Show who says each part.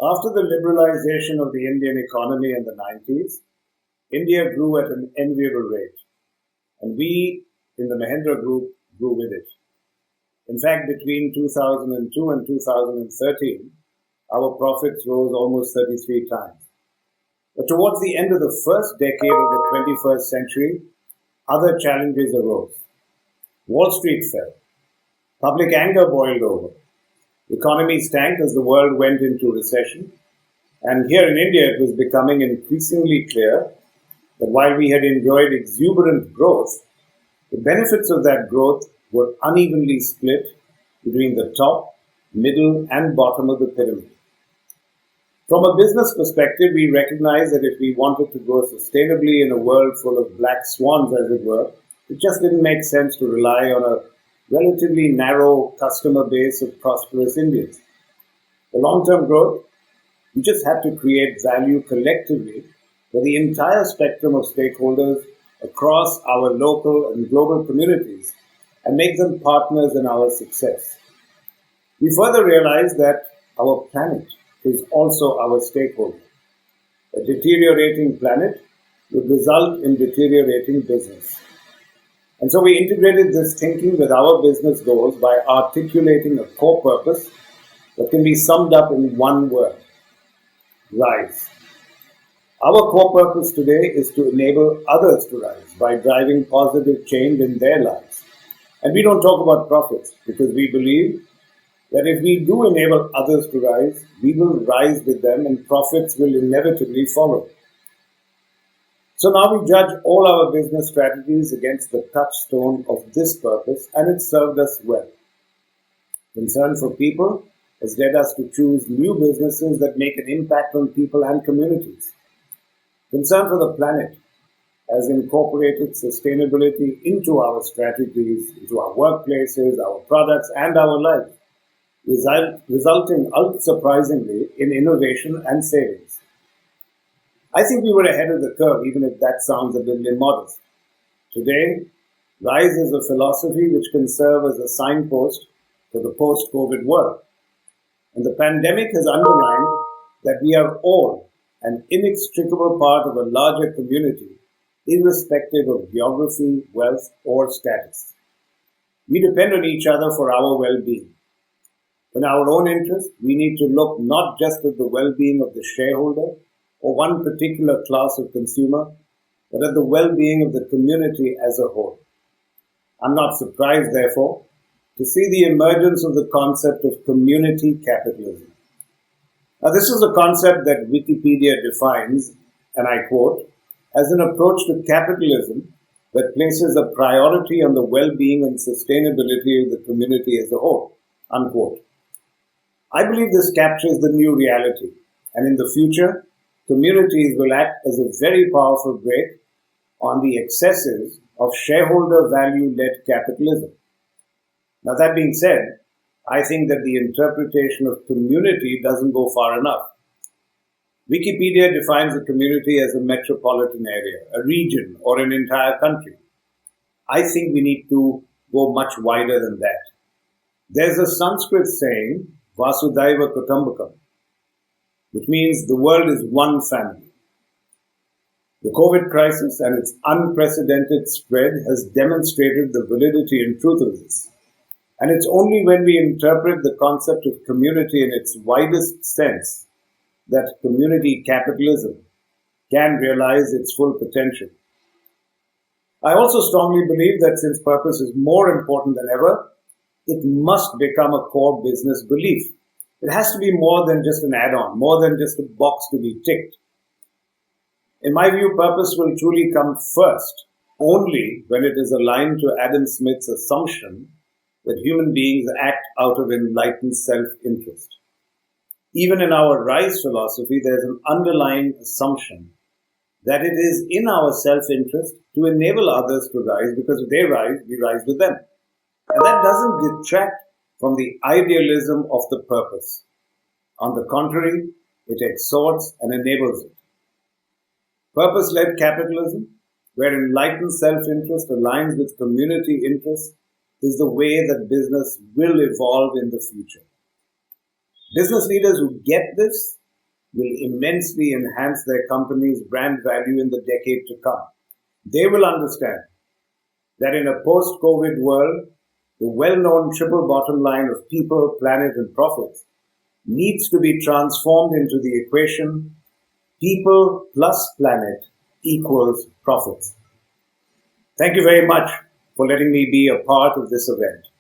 Speaker 1: After the liberalization of the Indian economy in the 90s, India grew at an enviable rate, and we in the Mahindra Group grew with it. In fact, between 2002 and 2013, our profits rose almost 33 times. But towards the end of the first decade of the 21st century, other challenges arose. Wall Street fell. Public anger boiled over. Economies tanked as the world went into recession. And here in India, it was becoming increasingly clear that while we had enjoyed exuberant growth, the benefits of that growth were unevenly split between the top, middle, and bottom of the pyramid. From a business perspective, we recognized that if we wanted to grow sustainably in a world full of black swans, as it were, it just didn't make sense to rely on a relatively narrow customer base of prosperous Indians. For long-term growth, we just had to create value collectively for the entire spectrum of stakeholders across our local and global communities and make them partners in our success. We further realized that our planet is also our stakeholder. A deteriorating planet would result in deteriorating business. And so we integrated this thinking with our business goals by articulating a core purpose that can be summed up in one word: rise. Our core purpose today is to enable others to rise by driving positive change in their lives. And we don't talk about profits because we believe that if we do enable others to rise, we will rise with them and profits will inevitably follow. So now we judge all our business strategies against the touchstone of this purpose, and it served us well. Concern for people has led us to choose new businesses that make an impact on people and communities. Concern for the planet has incorporated sustainability into our strategies, into our workplaces, our products, and our lives, resulting unsurprisingly in innovation and savings. I think we were ahead of the curve, even if that sounds a little immodest. Today, RISE is a philosophy which can serve as a signpost for the post-COVID world. And the pandemic has underlined that we are all an inextricable part of a larger community, irrespective of geography, wealth, or status. We depend on each other for our well-being. In our own interest, we need to look not just at the well-being of the shareholder or one particular class of consumer, but at the well-being of the community as a whole. I'm not surprised, therefore, to see the emergence of the concept of community capitalism. Now, this is a concept that Wikipedia defines, and I quote, as an approach to capitalism that places a priority on the well-being and sustainability of the community as a whole, unquote. I believe this captures the new reality, and in the future, communities will act as a very powerful brake on the excesses of shareholder value-led capitalism. Now, that being said, I think that the interpretation of community doesn't go far enough. Wikipedia defines a community as a metropolitan area, a region, or an entire country. I think we need to go much wider than that. There's a Sanskrit saying, Vasudhaiva Kutumbakam, which means the world is one family. The COVID crisis and its unprecedented spread has demonstrated the validity and truth of this. And it's only when we interpret the concept of community in its widest sense that community capitalism can realize its full potential. I also strongly believe that since purpose is more important than ever, it must become a core business belief. It has to be more than just an add-on, more than just a box to be ticked. In my view, purpose will truly come first, only when it is aligned to Adam Smith's assumption that human beings act out of enlightened self-interest. Even in our RISE philosophy, there's an underlying assumption that it is in our self-interest to enable others to rise, because if they rise, we rise with them. And that doesn't detract from the idealism of the purpose. On the contrary, it exhorts and enables it. Purpose-led capitalism, where enlightened self-interest aligns with community interests, is the way that business will evolve in the future. Business leaders who get this will immensely enhance their company's brand value in the decade to come. They will understand that in a post-COVID world, the well-known triple bottom line of people, planet, and profits needs to be transformed into the equation people plus planet equals profits. Thank you very much for letting me be a part of this event.